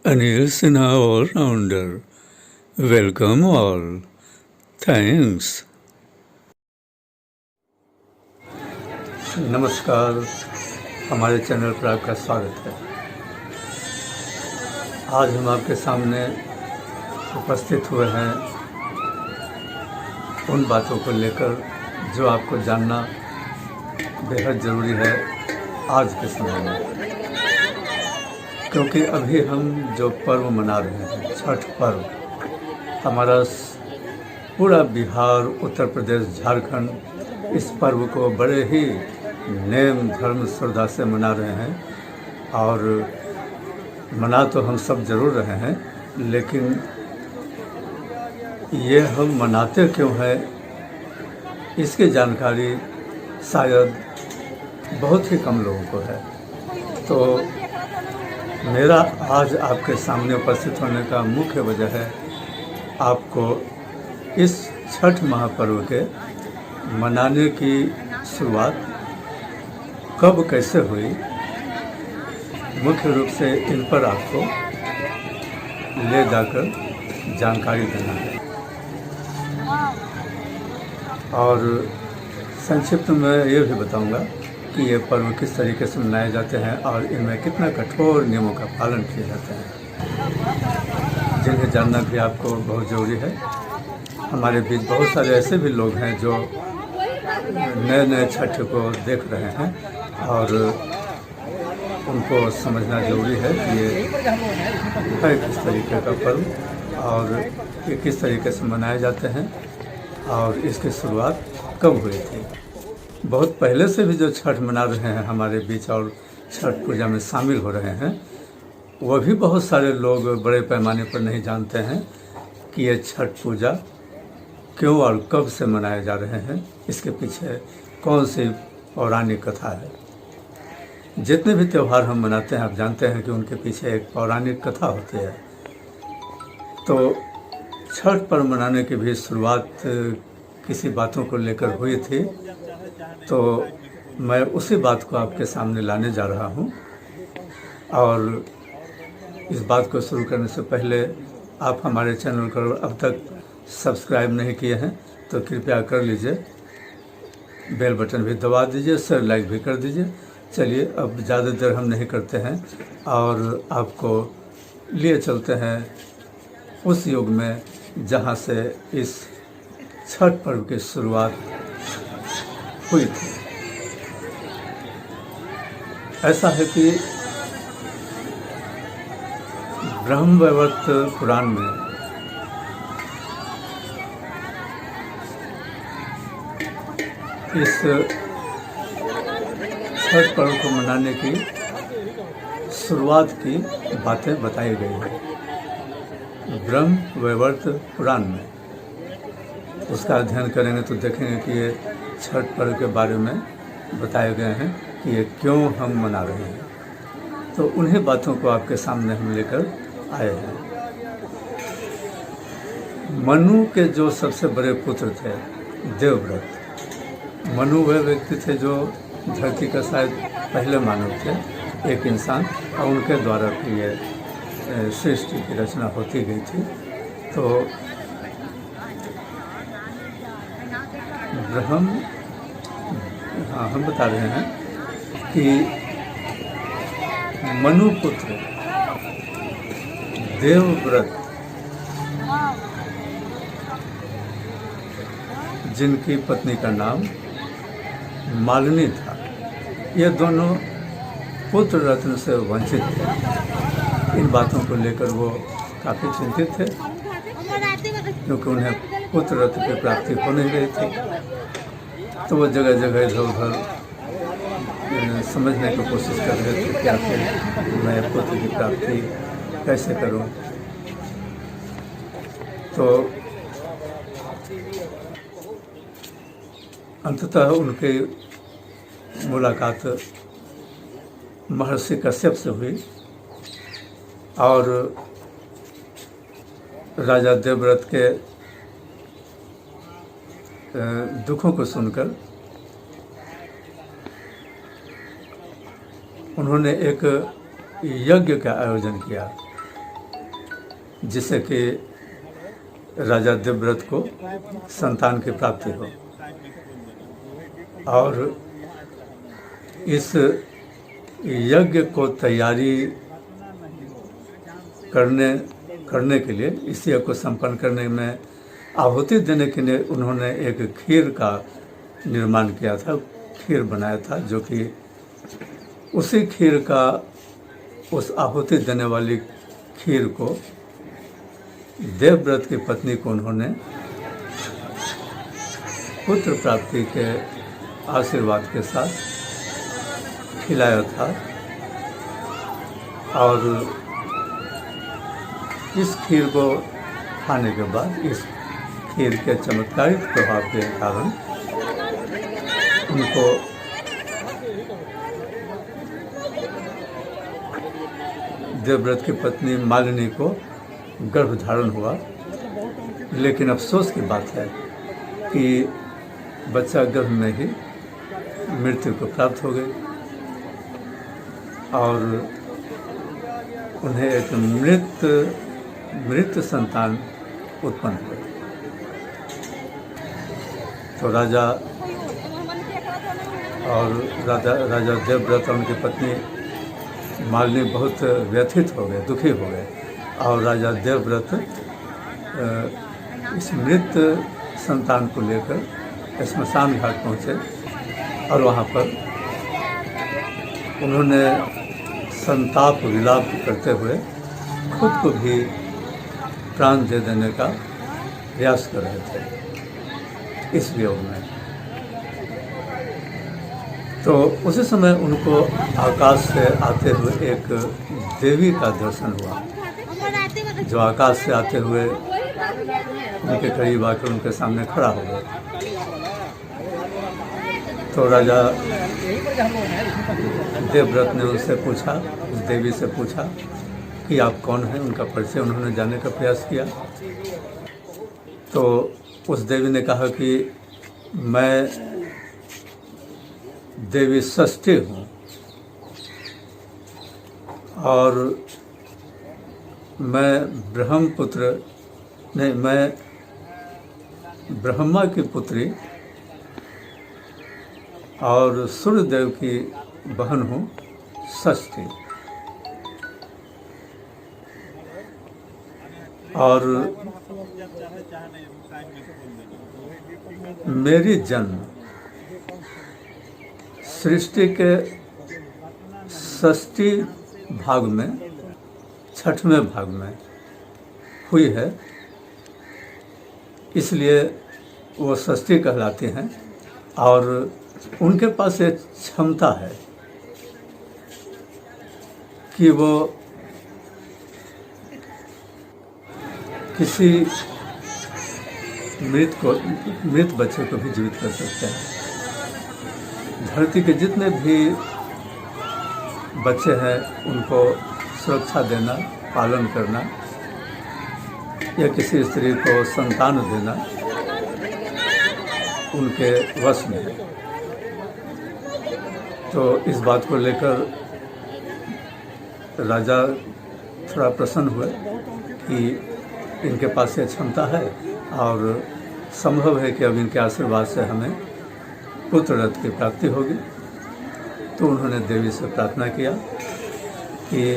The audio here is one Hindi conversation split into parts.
Anil Sinha All-Rounder. Welcome all. Thanks. नमस्कार, हमारे चैनल पर आपका स्वागत है। आज हम आपके सामने उपस्थित हुए हैं उन बातों को लेकर जो आपको जानना बेहद ज़रूरी है आज के समय में, क्योंकि अभी हम जो पर्व मना रहे हैं, छठ पर्व, हमारा पूरा बिहार, उत्तर प्रदेश, झारखंड इस पर्व को बड़े ही नेम धर्म श्रद्धा से मना रहे हैं। और मना तो हम सब ज़रूर रहे हैं, लेकिन ये हम मनाते क्यों हैं इसकी जानकारी शायद बहुत ही कम लोगों को है। तो मेरा आज आपके सामने उपस्थित होने का मुख्य वजह है आपको इस छठ महापर्व के मनाने की शुरुआत कब कैसे हुई, मुख्य रूप से इन पर आपको ले जाकर जानकारी देना है। और संक्षिप्त में ये भी बताऊंगा कि ये पर्व किस तरीके से मनाए जाते हैं और इनमें कितना कठोर नियमों का पालन किया जाता है, जिन्हें जानना भी आपको बहुत ज़रूरी है। हमारे बीच बहुत सारे ऐसे भी लोग हैं जो नए नए छठ को देख रहे हैं और उनको समझना ज़रूरी है कि ये है किस तरीके का पर्व और ये किस तरीके से मनाए जाते हैं और इसकी शुरुआत कब हुई थी। बहुत पहले से भी जो छठ मना रहे हैं हमारे बीच और छठ पूजा में शामिल हो रहे हैं, वह भी बहुत सारे लोग बड़े पैमाने पर नहीं जानते हैं कि ये छठ पूजा क्यों और कब से मनाए जा रहे हैं, इसके पीछे कौन सी पौराणिक कथा है। जितने भी त्यौहार हम मनाते हैं, आप जानते हैं कि उनके पीछे एक पौराणिक कथा होती है। तो छठ पर्व मनाने की भी शुरुआत किसी बातों को लेकर हुई थी, तो मैं उसी बात को आपके सामने लाने जा रहा हूँ। और इस बात को शुरू करने से पहले आप हमारे चैनल को अब तक सब्सक्राइब नहीं किए हैं तो कृपया कर लीजिए, बेल बटन भी दबा दीजिए, शेयर लाइक भी कर दीजिए। चलिए अब ज़्यादा देर हम नहीं करते हैं और आपको लिए चलते हैं उस युग में जहाँ से इस छठ पर्व की शुरुआत हुई थी। ऐसा है कि ब्रह्मवैवर्त पुराण में इस छठ पर्व को मनाने की शुरुआत की बातें बताई गई है ब्रह्मवैवर्त पुराण में। उसका अध्ययन करेंगे तो देखेंगे कि ये छठ पर्व के बारे में बताए गए हैं कि ये क्यों हम मना रहे हैं। तो उन्हीं बातों को आपके सामने हम लेकर आए हैं। मनु के जो सबसे बड़े पुत्र थे देवव्रत, मनु वह व्यक्ति थे जो धरती का शायद पहले मानव थे, एक इंसान, और उनके द्वारा फिर ये सृष्टि की रचना होती गई थी। तो हम बता रहे हैं कि मनुपुत्र देवव्रत, जिनकी पत्नी का नाम मालिनी था, ये दोनों पुत्र रत्न से वंचित थे। इन बातों को लेकर वो काफ़ी चिंतित थे, क्योंकि उन्हें पुत्र रत्न की प्राप्ति हो नहीं रही थी। तो वो जगह जगह इधर उधर समझने की कोशिश कर रहे थे कि आखिर मैं पुत्र की प्राप्ति कैसे करूं। तो अंततः उनकी मुलाकात महर्षि कश्यप से हुई और राजा देवव्रत के दुखों को सुनकर उन्होंने एक यज्ञ का आयोजन किया जिससे कि राजा देवव्रत को संतान की प्राप्ति हो। और इस यज्ञ को तैयारी करने के लिए, इस यज्ञ को संपन्न करने में आहुति देने के लिए उन्होंने एक खीर का निर्माण किया था, खीर बनाया था, जो कि उसी खीर का, उस आहुति देने वाली खीर को देवव्रत की पत्नी को उन्होंने पुत्र प्राप्ति के आशीर्वाद के साथ खिलाया था। और इस खीर को खाने के बाद, इस खीर के चमत्कारिक प्रभाव के कारण उनको देवव्रत की पत्नी मालिनी को गर्भधारण हुआ। लेकिन अफसोस की बात है कि बच्चा गर्भ में ही मृत्यु को प्राप्त हो गई और उन्हें एक मृत संतान उत्पन्न हुई। तो राजा देवव्रत और उनकी पत्नी मालिनी बहुत व्यथित हो गए, दुखी हो गए। और राजा देवव्रत इस मृत संतान को लेकर श्मशान घाट पहुँचे और वहाँ पर उन्होंने संताप विलाप करते हुए खुद को भी प्राण दे देने का प्रयास कर रहे थे इस योग में। तो उसी समय उनको आकाश से आते हुए एक देवी का दर्शन हुआ, जो आकाश से आते हुए उनके करीब आकर उनके सामने खड़ा हो गया। तो राजा देवव्रत ने उनसे पूछा, उस देवी से पूछा कि आप कौन हैं। उनका परिचय उन्होंने जानने का प्रयास किया। तो उस देवी ने कहा कि मैं देवी षष्ठी हूँ और मैं ब्रह्मा की पुत्री और सूर्यदेव की बहन हूँ षष्ठी। और मेरी जन्म सृष्टि के षष्ठी भाग में, छठवें भाग में हुई है, इसलिए वो षष्ठी कहलाती हैं। और उनके पास एक क्षमता है कि वो किसी मृत बच्चे को भी जीवित कर सकते हैं। धरती के जितने भी बच्चे हैं उनको सुरक्षा देना, पालन करना या किसी स्त्री को संतान देना उनके वश में है। तो इस बात को लेकर राजा थोड़ा प्रसन्न हुए कि इनके पास ये क्षमता है और संभव है कि अब इनके आशीर्वाद से हमें पुत्र रथ की प्राप्ति होगी। तो उन्होंने देवी से प्रार्थना किया कि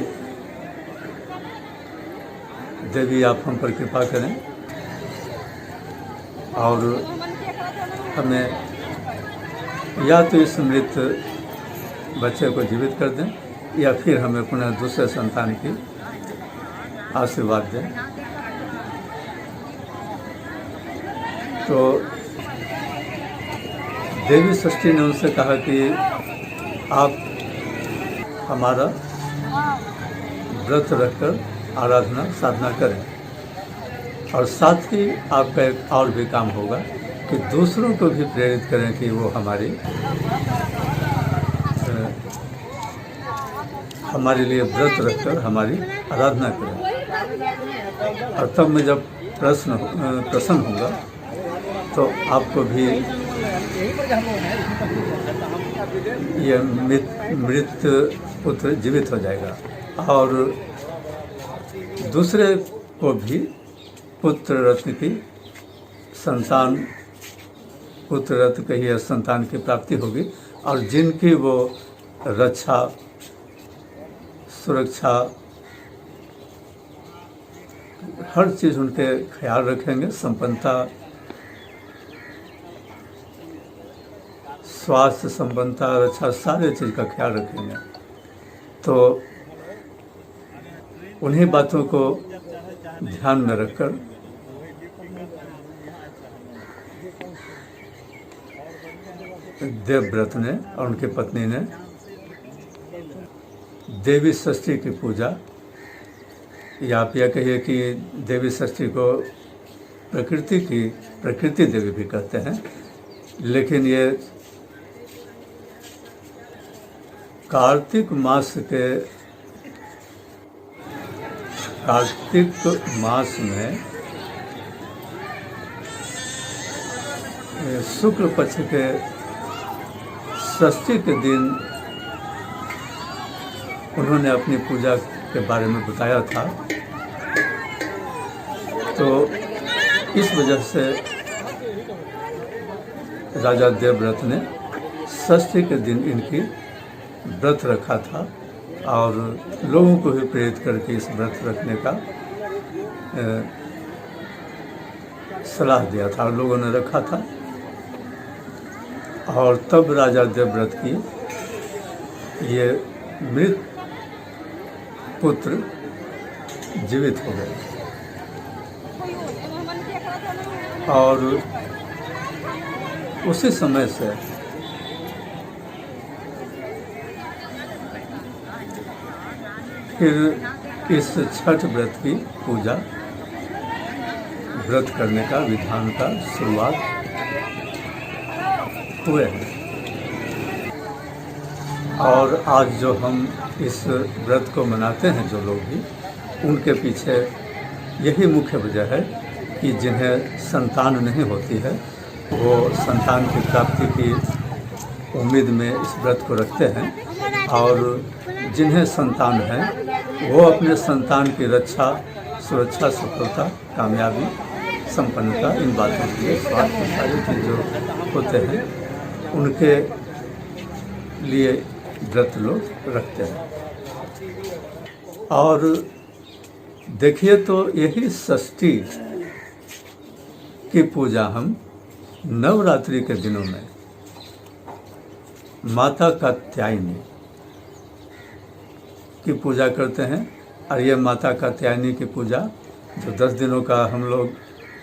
देवी आप हम पर कृपा करें और हमें या तो इस मृत बच्चे को जीवित कर दें या फिर हमें पुनः दूसरे संतान की आशीर्वाद दें। तो देवी षष्ठी ने उनसे कहा कि आप हमारा व्रत रखकर आराधना साधना करें और साथ ही आपका एक और भी काम होगा कि दूसरों को भी प्रेरित करें कि वो हमारे लिए व्रत रखकर हमारी आराधना करें। और तब मैं जब प्रसन्न होगा तो आपको भी ये मृत पुत्र जीवित हो जाएगा। और दूसरे को भी पुत्र रत्न की संतान, पुत्र रत्न कहिए संतान की प्राप्ति होगी, और जिनकी वो रक्षा, सुरक्षा, हर चीज़ उनके ख्याल रखेंगे, संपन्नता, स्वास्थ्य, संपन्नता, रक्षा, सारे चीज़ का ख्याल रखेंगे। तो उन्हीं बातों को ध्यान में रखकर देवव्रत ने और उनकी पत्नी ने देवी षष्ठी की पूजा, या आप यह कहिए कि देवी षष्ठी को प्रकृति देवी भी कहते हैं, लेकिन ये कार्तिक मास में शुक्ल पक्ष के षष्ठी के दिन उन्होंने अपनी पूजा के बारे में बताया था। तो इस वजह से राजा देवव्रत ने षष्ठी के दिन इनकी व्रत रखा था और लोगों को भी प्रेरित करके इस व्रत रखने का सलाह दिया था और लोगों ने रखा था। और तब राजा देवव्रत की ये मृत पुत्र जीवित हो गए और उसी समय से फिर इस छठ व्रत की पूजा, व्रत करने का विधान का शुरुआत हुए हैं। और आज जो हम इस व्रत को मनाते हैं जो लोग भी, उनके पीछे यही मुख्य वजह है कि जिन्हें संतान नहीं होती है वो संतान की प्राप्ति की उम्मीद में इस व्रत को रखते हैं, और जिन्हें संतान है वो अपने संतान की रक्षा, सुरक्षा, सफलता, कामयाबी, संपन्नता, इन बातों के लिए स्वास्थ्य, सारी चीज़ जो होते हैं उनके लिए व्रत लोग रखते हैं। और देखिए तो यही षष्ठी की पूजा हम नवरात्रि के दिनों में माता कात्यायनी की पूजा करते हैं। और ये माता कात्यायनी की पूजा जो 10 दिनों का हम लोग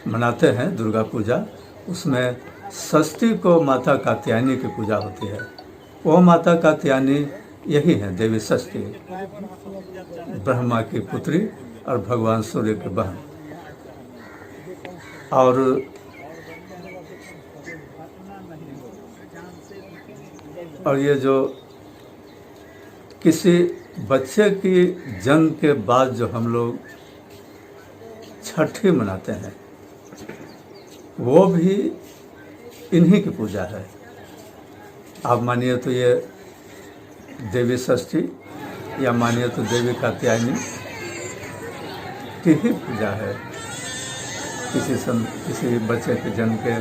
मनाते हैं दुर्गा पूजा, उसमें षष्ठी को माता कात्यायनी की पूजा होती है। वो माता कात्यायनी यही है देवी षष्ठी, ब्रह्मा की पुत्री और भगवान सूर्य की बहन। और ये जो किसी बच्चे की जन्म के बाद जो हम लोग छठी मनाते हैं वो भी इन्हीं की पूजा है। आप मानिए तो ये देवी षष्ठी या मानिए तो देवी कात्यायनी की ही पूजा है। किसी बच्चे के जन्म के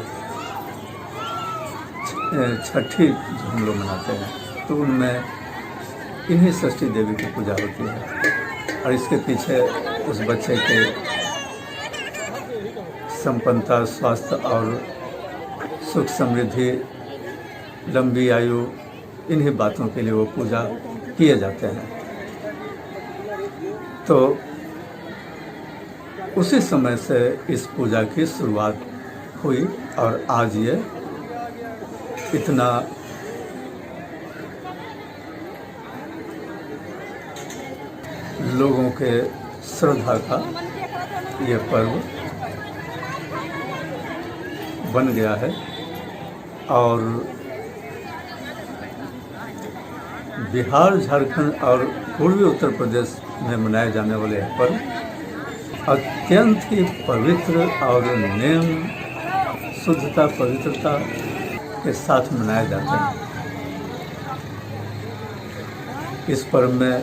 छठी जो हम लोग मनाते हैं तो उनमें इन्हीं षष्ठी देवी की पूजा होती है। और इसके पीछे उस बच्चे के संपन्नता, स्वास्थ्य और सुख समृद्धि, लंबी आयु, इन्हीं बातों के लिए वो पूजा किए जाते हैं। तो उसी समय से इस पूजा की शुरुआत हुई और आज ये इतना लोगों के श्रद्धा का ये पर्व बन गया है। और बिहार, झारखंड और पूर्वी उत्तर प्रदेश में मनाए जाने वाले यह पर्व अत्यंत ही पवित्र और नेम, शुद्धता, पवित्रता के साथ मनाए जाते हैं। इस पर्व में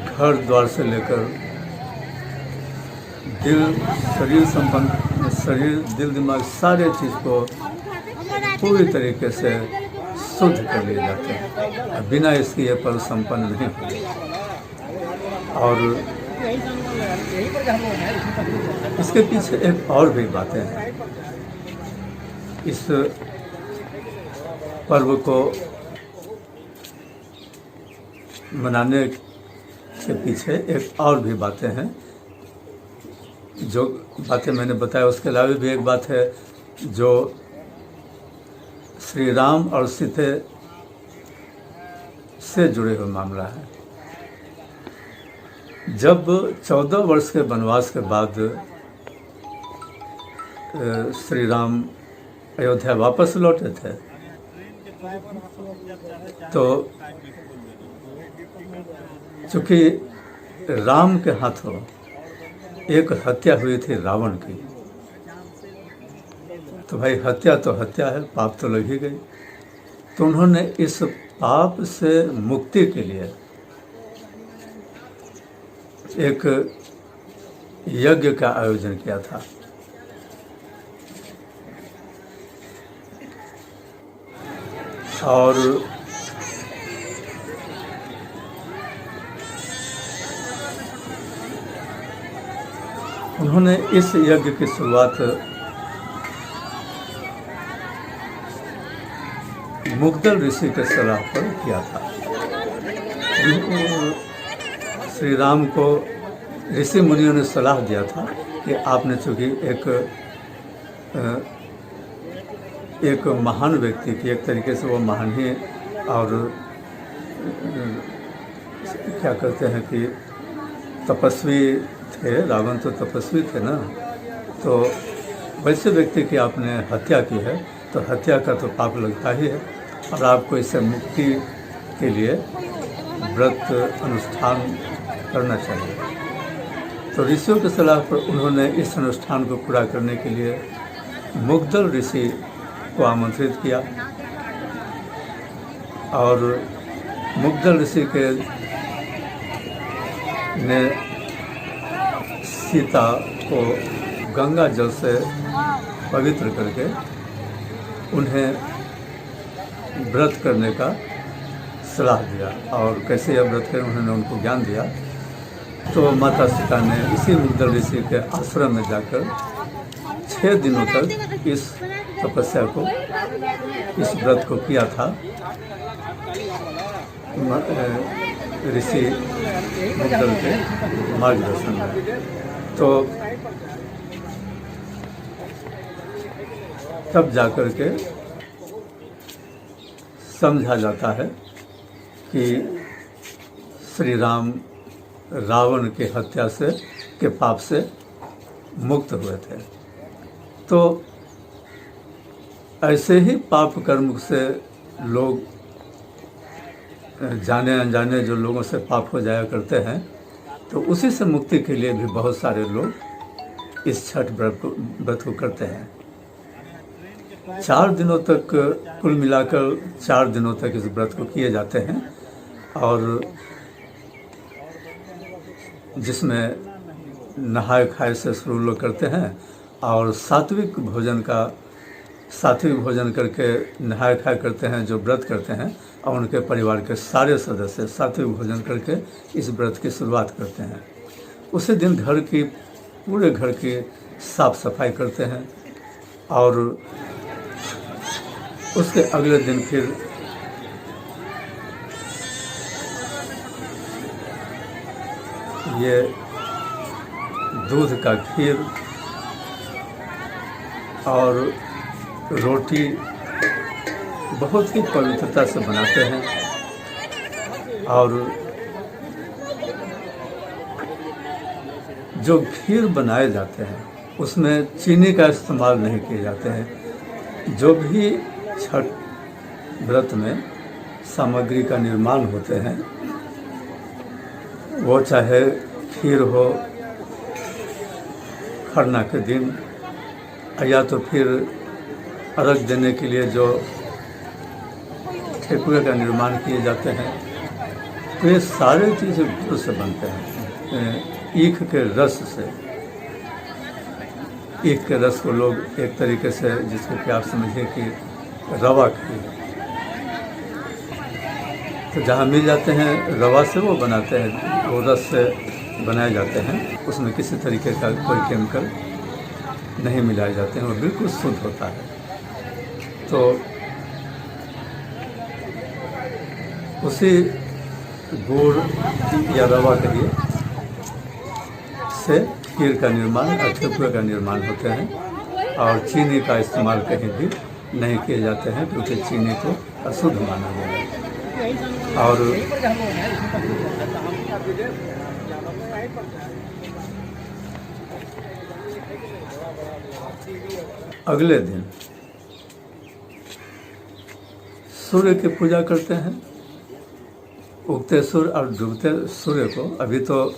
घर द्वार से लेकर दिल, शरीर, दिल, दिमाग सारे चीज़ को पूरी तरीके से शुद्ध कर लिए जाते हैं। बिना इसके ये पर्व संपन्न नहीं होते। और इसके पीछे एक और भी बातें हैं। इस पर्व को मनाने के पीछे एक और भी बातें हैं। जो बातें मैंने बताया उसके अलावा भी एक बात है जो श्री राम और सीता से जुड़े हुए मामला है। जब 14 वर्ष के वनवास के बाद श्री राम अयोध्या वापस लौटे थे, तो चूँकि राम के हाथों एक हत्या हुई थी रावण की, तो भाई हत्या तो हत्या है, पाप तो लग ही गई। तो उन्होंने इस पाप से मुक्ति के लिए एक यज्ञ का आयोजन किया था। और उन्होंने इस यज्ञ की शुरुआत मुग्दल ऋषि के सलाह पर किया था। श्री राम को ऋषि मुनियों ने सलाह दिया था कि आपने चूँकि एक महान व्यक्ति की, एक तरीके से वो महान ही और क्या कहते हैं कि तपस्वी थे, रावण तो तपस्वी थे ना, तो वैसे व्यक्ति की आपने हत्या की है, तो हत्या का तो पाप लगता ही है और आपको इससे मुक्ति के लिए व्रत अनुष्ठान करना चाहिए। तो ऋषियों की सलाह पर उन्होंने इस अनुष्ठान को पूरा करने के लिए मुग्दल ऋषि को आमंत्रित किया और मुग्दल ऋषि के ने सीता को गंगा जल से पवित्र करके उन्हें व्रत करने का सलाह दिया। और कैसे यह व्रत करें उन्होंने उनको ज्ञान दिया। तो माता सीता ने इसी मुग्दल ऋषि के आश्रम में जाकर 6 दिनों तक इस तपस्या को, इस व्रत को किया था ऋषि मुग्दल के मार्गदर्शन में। तो तब जाकर के समझा जाता है कि श्री राम रावण की हत्या से के पाप से मुक्त हुए थे। तो ऐसे ही पाप कर्म से लोग जाने अनजाने जो लोगों से पाप हो जाया करते हैं, तो उसी से मुक्ति के लिए भी बहुत सारे लोग इस छठ व्रत को करते हैं। 4 दिनों तक, कुल मिलाकर 4 दिनों तक इस व्रत को किए जाते हैं और जिसमें नहाए खाए से शुरू लोग करते हैं और सात्विक भोजन करके नहाए खाए करते हैं जो व्रत करते हैं, और उनके परिवार के सारे सदस्य सात्विक भोजन करके इस व्रत की शुरुआत करते हैं। उसी दिन पूरे घर की साफ सफाई करते हैं और उसके अगले दिन फिर ये दूध का खीर और रोटी बहुत ही पवित्रता से बनाते हैं और जो खीर बनाए जाते हैं उसमें चीनी का इस्तेमाल नहीं किए जाते हैं। जो भी छठ व्रत में सामग्री का निर्माण होते हैं, वो चाहे खीर हो खरना के दिन या तो फिर अर्घ देने के लिए जो ठेकुए का निर्माण किए जाते हैं, तो ये सारे चीज़ें गुड़ से बनते हैं, ईख के रस से। ईख के रस को लोग एक तरीके से, जिसको कि आप समझिए कि रवा कहिए, तो जहाँ मिल जाते हैं रवा से वो बनाते हैं, वो रस से बनाए जाते हैं, उसमें किसी तरीके का कोई केमिकल नहीं मिलाए जाते हैं, वो बिल्कुल शुद्ध होता है। तो उसी गुड़ या रवा कहिए से खीर का निर्माण और ठेकुआ का निर्माण होते हैं, और चीनी का इस्तेमाल कहीं भी नहीं किए जाते हैं, क्योंकि चीनी को अशुद्ध माना गया है। और अगले दिन सूर्य की पूजा करते हैं। उगते सूर्य और डूबते सूर्य को, अभी तो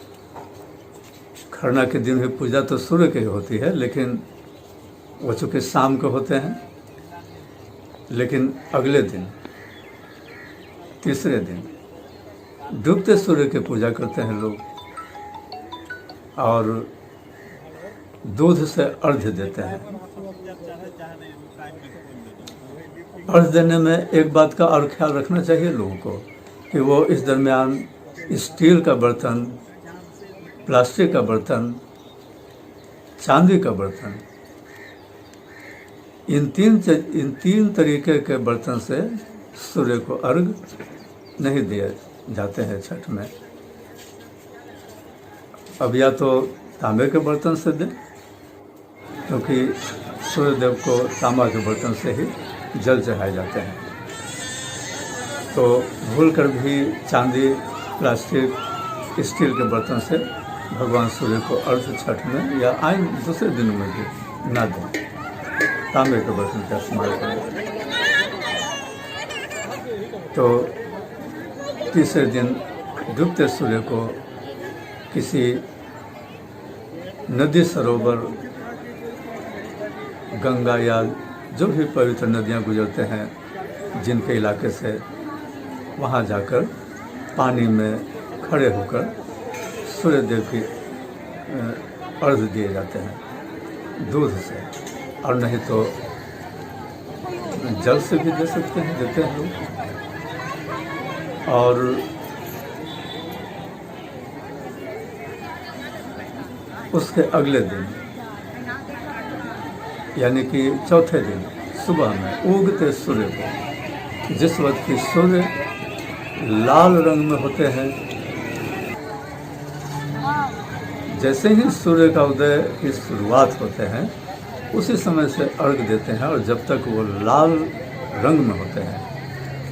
खरना के दिन भी पूजा तो सूर्य की होती है, लेकिन वो चूँकि शाम को होते हैं, लेकिन अगले दिन तीसरे दिन डूबते सूर्य की पूजा करते हैं लोग, और दूध से अर्घ्य देते हैं। अर्घ्य देने में एक बात का और ख्याल रखना चाहिए लोगों को कि वो इस दरमियान स्टील का बर्तन, प्लास्टिक का बर्तन, चांदी का बर्तन, इन तीन तरीके के बर्तन से सूर्य को अर्घ नहीं दिए जाते हैं छठ में। अब या तो तांबे के बर्तन से दें, क्योंकि सूर्यदेव को तांबा के बर्तन से ही जल चढ़ाए जाते हैं, तो भूल कर भी चांदी, प्लास्टिक, स्टील के बर्तन से भगवान सूर्य को अर्घ छठ में या आए दूसरे दिनों में भी ना दें, तांबे के बर्तन का इस्तेमाल करें। तो तीसरे दिन डूबते सूर्य को किसी नदी, सरोवर, गंगा या जो भी पवित्र नदियाँ गुजरते हैं जिनके इलाके से, वहाँ जाकर पानी में खड़े होकर सूर्यदेव की अर्घ्य दिए जाते हैं दूध से, और नहीं तो जल से भी दे सकते हैं, देते हैं लोग। और उसके अगले दिन यानी कि चौथे दिन सुबह में उगते सूर्य को, जिस वक्त की सूर्य लाल रंग में होते हैं, जैसे ही सूर्य का उदय की शुरुआत होते हैं उसी समय से अर्घ देते हैं, और जब तक वो लाल रंग में होते हैं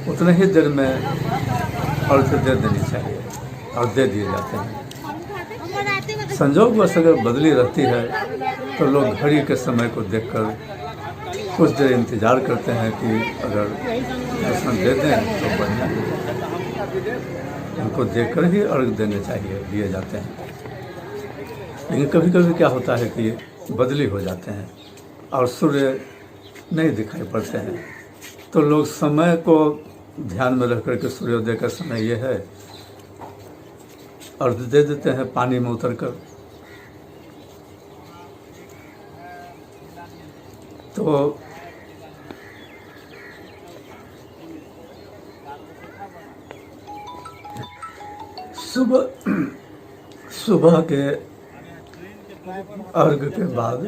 उतने ही देर में अर्घ दे देनी चाहिए और दे दिए जाते हैं। संजोगवश अगर बदली रहती है तो लोग घड़ी के समय को देखकर कुछ देर इंतज़ार करते हैं कि अगर दर्शन दे दें तो बढ़िया, उनको देखकर ही अर्घ देने चाहिए, दिए जाते हैं। लेकिन कभी कभी क्या होता है कि बदली हो जाते हैं और सूर्य नहीं दिखाई पड़ते हैं, तो लोग समय को ध्यान में रख कर के सूर्योदय का समय ये है, अर्घ दे देते हैं पानी में उतरकर। तो सुबह के अर्घ के बाद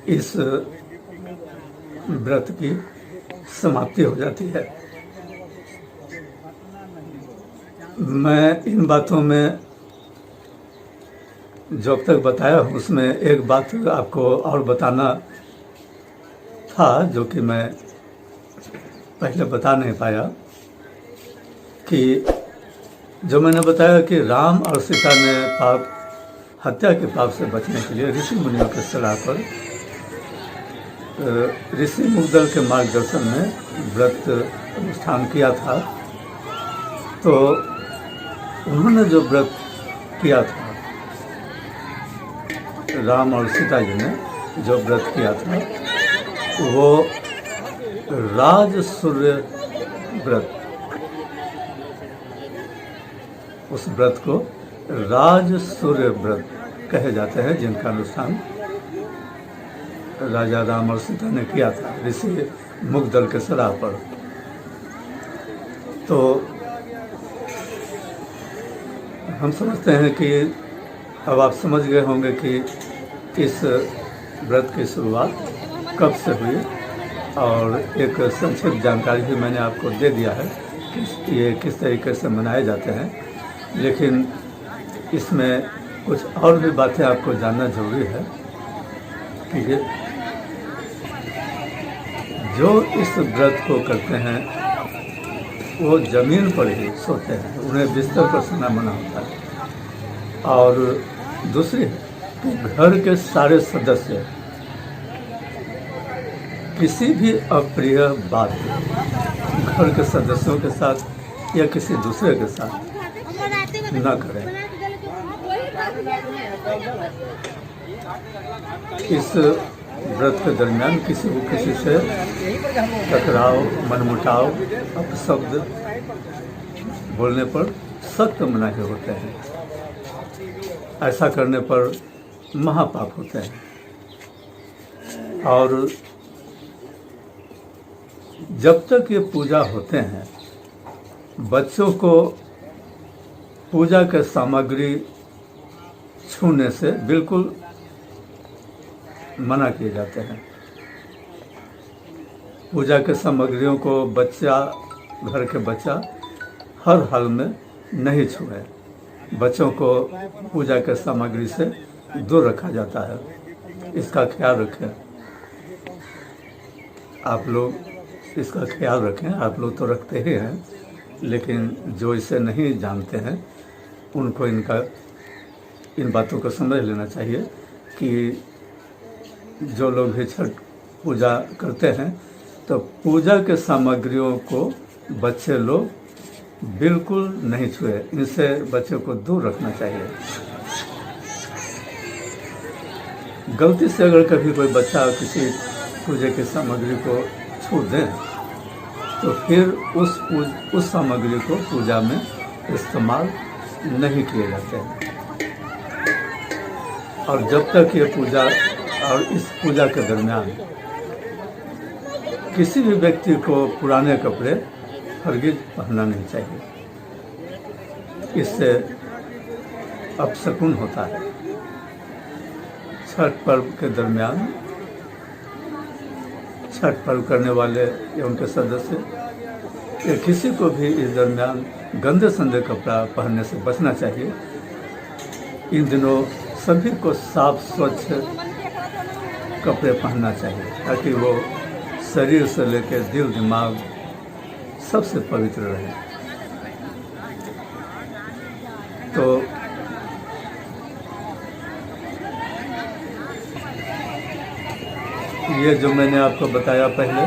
इस व्रत की समाप्ति हो जाती है। मैं इन बातों में जो अब तक बताया हूँ उसमें एक बात आपको और बताना था, जो कि मैं पहले बता नहीं पाया, कि जो मैंने बताया कि राम और सीता ने हत्या के पाप से बचने के लिए ऋषि मुनियों के सलाह पर ऋषि मुग्दल के मार्गदर्शन में व्रत अनुष्ठान किया था। तो उन्होंने जो व्रत किया था, राम और सीता जी ने जो व्रत किया था, वो राज सूर्य व्रत, उस व्रत को राज सूर्य व्रत कहे जाते हैं, जिनका अनुष्ठान राजा राम और सीता ने किया था ऋषि मुग्दल के सराह पर। तो हम समझते हैं कि अब आप समझ गए होंगे कि इस व्रत की शुरुआत कब से हुई, और एक संक्षिप्त जानकारी भी मैंने आपको दे दिया है कि ये किस तरीके से मनाए जाते हैं। लेकिन इसमें कुछ और भी बातें आपको जानना जरूरी है कि जो इस व्रत को करते हैं वो ज़मीन पर ही सोते हैं, उन्हें बिस्तर पर सोना मना होता है। और दूसरी कि घर के सारे सदस्य किसी भी अप्रिय बात घर के सदस्यों के साथ या किसी दूसरे के साथ न करें। इस व्रत के दरमियान किसी को किसी से टकराव, मनमुटाव, अपशब्द बोलने पर सख्त मनाही होते हैं। ऐसा करने पर महापाप होते हैं। और जब तक ये पूजा होते हैं, बच्चों को पूजा के सामग्री छूने से बिल्कुल मना किए जाते हैं। पूजा के सामग्रियों को घर के बच्चा हर हाल में नहीं छुए। बच्चों को पूजा के सामग्री से दूर रखा जाता है, इसका ख्याल रखें। आप लोग इसका ख्याल रखें। आप लोग तो रखते ही हैं, लेकिन जो इसे नहीं जानते हैं उनको इन बातों को समझ लेना चाहिए कि जो लोग भी छठ पूजा करते हैं तो पूजा के सामग्रियों को बच्चे लोग बिल्कुल नहीं छुए। इनसे बच्चों को दूर रखना चाहिए। गलती से अगर कभी कोई बच्चा किसी पूजा की सामग्री को छू दें तो फिर उस सामग्री को पूजा में इस्तेमाल नहीं किए जाते हैं। और जब तक ये पूजा और इस पूजा के दरमियान किसी भी व्यक्ति को पुराने कपड़े हरगिज पहनना नहीं चाहिए। इससे अपशकुन होता है। छठ पर्व के दरमियान छठ पर्व करने वाले या उनके सदस्य या किसी को भी इस दरमियान गंदे संदे कपड़ा पहनने से बचना चाहिए। इन दिनों सभी को साफ स्वच्छ कपड़े पहनना चाहिए ताकि वो शरीर से लेकर दिल दिमाग सबसे पवित्र रहे। तो ये जो मैंने आपको बताया पहले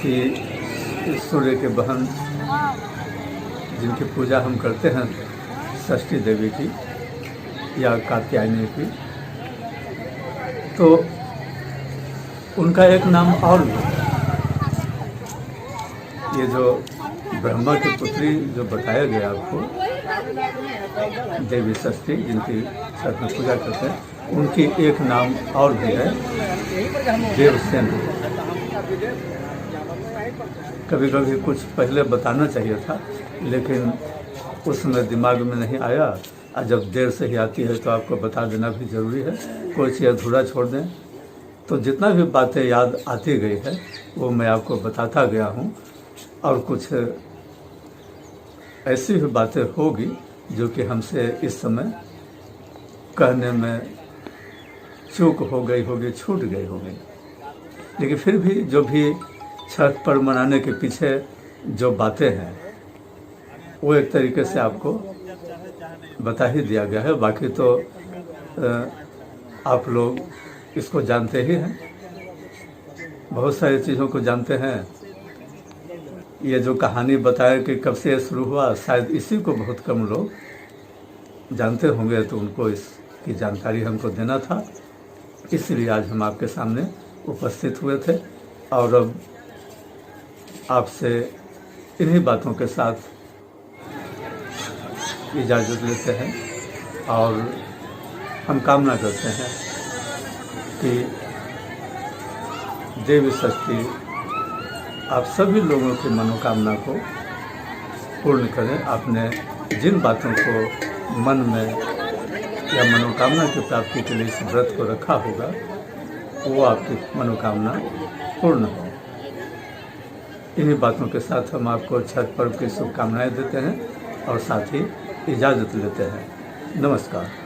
कि सूर्य के बहन जिनकी पूजा हम करते हैं षष्ठी देवी की या कात्यायनी की, तो उनका एक नाम और भी है। ये जो ब्रह्मा की पुत्री जो बताया गया आपको देवी षष्ठी जिनकी छठ में पूजा करते हैं, उनकी एक नाम और भी है देवसेन। कभी कभी कुछ पहले बताना चाहिए था, लेकिन उस समय दिमाग में नहीं आया। और जब देर से ही आती है तो आपको बता देना भी ज़रूरी है। कोई चीज़ अधूरा छोड़ दें तो जितना भी बातें याद आती गई है वो मैं आपको बताता गया हूँ। और कुछ ऐसी भी बातें होगी जो कि हमसे इस समय कहने में चूक हो गई होगी, छूट गई होगी। लेकिन फिर भी जो भी छठ पर्व मनाने के पीछे जो बातें हैं वो एक तरीके से आपको बता ही दिया गया है। बाकी तो आप लोग इसको जानते ही हैं, बहुत सारी चीज़ों को जानते हैं। ये जो कहानी बताया कि कब से शुरू हुआ, शायद इसी को बहुत कम लोग जानते होंगे, तो उनको इसकी जानकारी हमको देना था। इसलिए आज हम आपके सामने उपस्थित हुए थे और अब आपसे इन्हीं बातों के साथ इजाज़त लेते हैं। और हम कामना करते हैं कि देवी षष्ठी आप सभी लोगों की मनोकामना को पूर्ण करें। आपने जिन बातों को मन में या मनोकामना की प्राप्ति के लिए इस व्रत को रखा होगा वो आपकी मनोकामना पूर्ण हो। इन्हीं बातों के साथ हम आपको छठ पर्व की शुभकामनाएं देते हैं और साथ ही इजाज़त लेते हैं। नमस्कार।